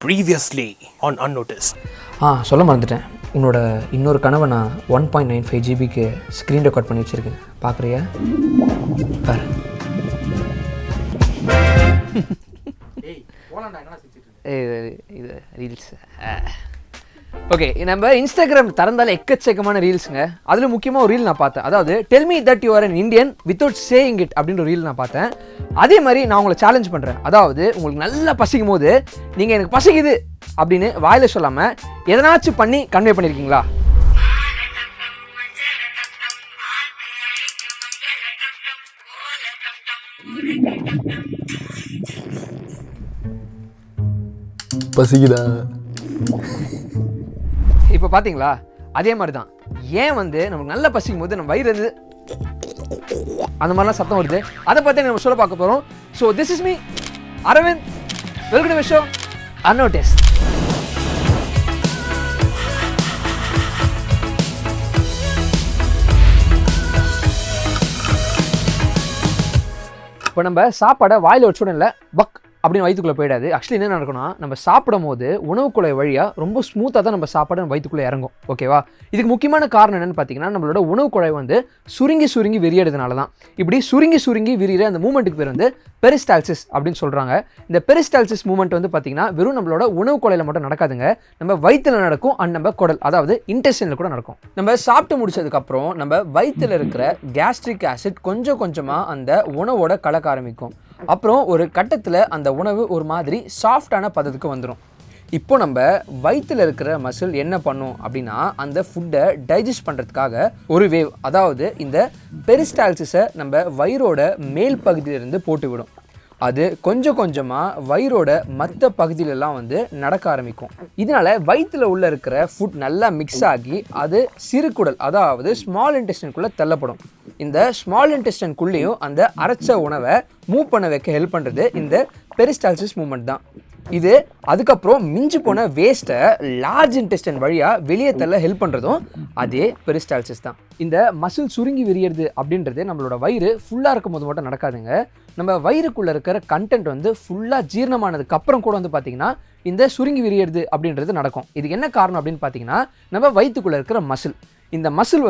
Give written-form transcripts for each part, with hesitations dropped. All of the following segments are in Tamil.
Previously on Unnoticed. சொல்ல மறந்துட்டேன். உன்னோட இன்னொரு கனவை நான் 1.95 ஜிபிக்கு ஸ்க்ரீன் ரெக்கார்ட் பண்ணி வச்சுருக்கேன். பார்க்குறியா? பாரு. இது ரீல்ஸ். ஓகே, நம்ம இன்ஸ்டாகிராம் திறந்தால எக்கச்சக்கமான ரீல்ஸுங்க. அதில் முக்கியமாக ஒரு ரீல் நான் பார்த்தேன். அதாவது tell me that you are an Indian without saying it அப்படின்ற ஒரு ரீல் நான் பார்த்தேன். அதே மாதிரி நான் உங்களை சேலஞ்ச் பண்ணுறேன். அதாவது உங்களுக்கு நல்லா பசிக்கும் போது நீங்கள் எனக்கு பசிக்குது அப்படின்னு வாயில சொல்லாமல் எதனாச்சும் பண்ணி கன்வே பண்ணியிருக்கீங்களா? பசிக்குதா? இப்போ பார்த்தீங்களா, அதே மாதிரி தான். ஏன் நமக்கு நல்லா பசிக்கும் போது நம்ம வயிறு அந்த மாதிரிலாம் சத்தம் வருது. அதை பற்றி நம்ம சொல்ல பார்க்க போகிறோம். So this is me Aravind. Welcome to my show unnoticed. இப்போ நம்ம சாப்பாடை வாயில் வச்சோட இல்லை பக் அப்படின்னு வயிற்றுக்குள்ளே போயிடாது. ஆக்சுவலி என்ன நடக்கும்னா, நம்ம சாப்பிடும் போது உணவு குழாய் வழியாக ரொம்ப ஸ்மூத்தாக தான் நம்ம சாப்பாடு வயிற்றுக்குள்ளே இறங்கும். ஓகேவா? இதுக்கு முக்கியமான காரணம் என்னென்னு பார்த்தீங்கன்னா, நம்மளோட உணவு குழாய் சுருங்கி விரியறதுனால தான். இப்படி சுருங்கி விரிகிற அந்த மூமெண்ட்டுக்கு பேர் பெரிஸ்டால்சிஸ் அப்படின்னு சொல்கிறாங்க. இந்த பெரிஸ்டால்சிஸ் மூமெண்ட் பார்த்தீங்கன்னா வெறும் நம்மளோட உணவு குழாயில் மட்டும் நடக்காதுங்க, நம்ம வயிற்றில் நடக்கும். அண்ட் நம்ம குடல், அதாவது இன்டெஸ்டைனில் கூட நடக்கும். நம்ம சாப்பிட்டு முடிச்சதுக்கப்புறம் நம்ம வயிற்றில் இருக்கிற கேஸ்ட்ரிக் ஆசிட் கொஞ்சம் கொஞ்சமாக அந்த உணவோட கலக்க ஆரம்பிக்கும். அப்புறம் ஒரு கட்டத்தில் அந்த உணவு ஒரு மாதிரி சாஃப்டான பதத்துக்கு வந்துடும். இப்போ நம்ம வயிற்றில் இருக்கிற மசில் என்ன பண்ணும் அப்படின்னா, அந்த ஃபுட்டை டைஜஸ்ட் பண்ணுறதுக்காக ஒரு வேவ், அதாவது இந்த பெரிஸ்டால்சிஸை நம்ம வயிறோட மேல் பகுதியிலிருந்து போட்டுவிடும். அது கொஞ்சம் கொஞ்சமாக வயிறோட மற்ற பகுதியிலலாம் நடக்க ஆரம்பிக்கும். இதனால வயிற்றில் உள்ள இருக்கிற ஃபுட் நல்லா மிக்ஸ் ஆகி அது சிறுகுடல், அதாவது ஸ்மால் இன்டெஸ்டைனுக்குள்ளே தள்ளப்படும். இந்த ஸ்மால் இன்டெஸ்டைனுக்குள்ளேயும் அந்த அரைச்ச உணவை மூவ் பண்ண வைக்க ஹெல்ப் பண்ணுறது இந்த பெரிஸ்டால்சிஸ் மூமெண்ட் தான். இது அதுக்கப்புறம் மிஞ்சி போன வேஸ்ட்டை லார்ஜ் இன்டெஸ்டைன் வழியாக வெளியே தள்ள ஹெல்ப் பண்ணுறதும் அதே பெரிஸ்டால்சிஸ் தான். இந்த மசில் சுருங்கி விரியறது அப்படின்றது நம்மளோட வயிறு ஃபுல்லாக இருக்கும் போது மட்டும் நடக்காதுங்க. நம்ம வயிறுக்குள்ளே இருக்கிற கண்டென்ட் ஃபுல்லாக ஜீரணமானதுக்கு அப்புறம் கூட பார்த்தீங்கன்னா இந்த சுருங்கி விரியறது அப்படின்றது நடக்கும். இதுக்கு என்ன காரணம் அப்படின்னு பார்த்தீங்கன்னா, நம்ம வயிற்றுக்குள்ளே இருக்கிற மசில். இந்த மசில்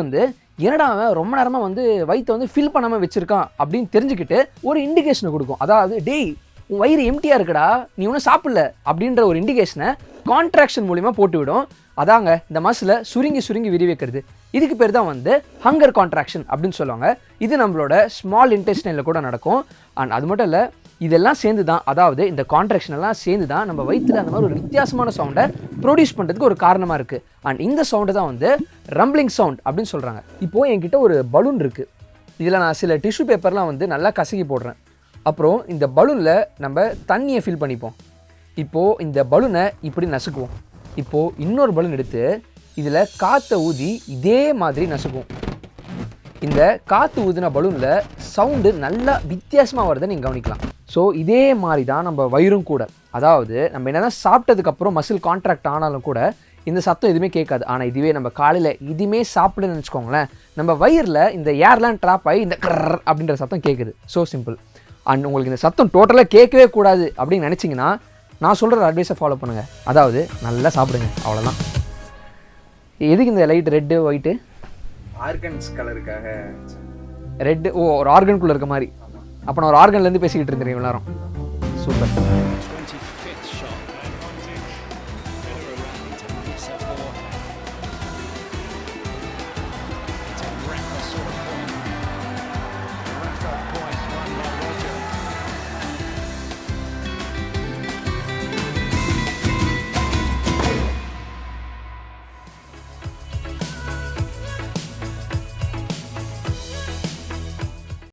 என்னடா ரொம்ப நேரமாக வயிற்றை ஃபில் பண்ணாமல் வச்சுருக்கான் அப்படின்னு தெரிஞ்சுக்கிட்டு ஒரு இண்டிகேஷனை கொடுக்கும். அதாவது டேய், உன் வயிறு எம்டியாக இருக்குடா, நீ ஒன்றும் சாப்பிடல அப்படின்ற ஒரு இண்டிகேஷனை கான்ட்ராக்ஷன் மூலிமா போட்டுவிடும். அதாங்க இந்த மசிலை சுருங்கி விரிவிக்கிறது. இதுக்கு பேர் தான் ஹங்கர் கான்ட்ராக்ஷன் அப்படின்னு சொல்லுவாங்க. இது நம்மளோட ஸ்மால் இன்டெஸ்டைனில் கூட நடக்கும். அண்ட் அது மட்டும் இல்லை, இதெல்லாம் சேர்ந்து தான், அதாவது இந்த கான்ட்ராக்ஷன் எல்லாம் சேர்ந்து தான் நம்ம வயிற்றில் அந்த மாதிரி ஒரு வித்தியாசமான சவுண்டை ப்ரொடியூஸ் பண்ணுறதுக்கு ஒரு காரணமாக இருக்குது. அண்ட் இந்த சவுண்டு தான் ரம்பிளிங் சவுண்ட் அப்படின்னு சொல்கிறாங்க. இப்போது என்கிட்ட ஒரு பலூன் இருக்குது. இதில் நான் சில டிஷ்யூ பேப்பர்லாம் நல்லா கசக்கி போடுறேன். அப்புறம் இந்த பலூனில் நம்ம தண்ணியை ஃபில் பண்ணிப்போம். இப்போது இந்த பலூனை இப்படி நசுக்குவோம். இப்போது இன்னொரு பலூன் எடுத்து இதில் காற்றை ஊதி இதே மாதிரி நசுக்குவோம். இந்த காற்று ஊதின பலூனில் சவுண்டு நல்லா வித்தியாசமாக வருதுன்னு நீங்கள் கவனிக்கலாம். ஸோ இதே மாதிரி தான் நம்ம வயிறும் கூட. அதாவது நம்ம என்ன தான் சாப்பிட்டதுக்கப்புறம் மசில் கான்ட்ராக்ட் ஆனாலும் கூட இந்த சத்தம் எதுவுமே கேட்காது. ஆனால் இதுவே நம்ம காலையில் எதுவுமே சாப்பிடுன்னு வச்சுக்கோங்களேன், நம்ம வயிறில் இந்த ஏர்லாம் ட்ராப் ஆகி இந்த கர் அப்படின்ற சத்தம் கேட்குது. So simple. அண்ட் உங்களுக்கு இந்த சத்தம் டோட்டலாக கேட்கவே கூடாது அப்படின்னு நினச்சிங்கன்னா நான் சொல்கிற அட்வைஸை ஃபாலோ பண்ணுங்கள். அதாவது நல்லா சாப்பிடுங்க, அவ்வளோதான். எதுக்கு இந்த லைட் ரெட்டு ஒயிட்டு? ஆர்கன்ஸ் கலருக்காக. ரெட்டு, ஓ, ஒரு ஆர்கனுக்குள்ளே இருக்க மாதிரி. அப்போ நான் ஒரு ஆர்கன்லேருந்து பேசிக்கிட்டு இருந்தேன் எல்லாரும். சூப்பர்.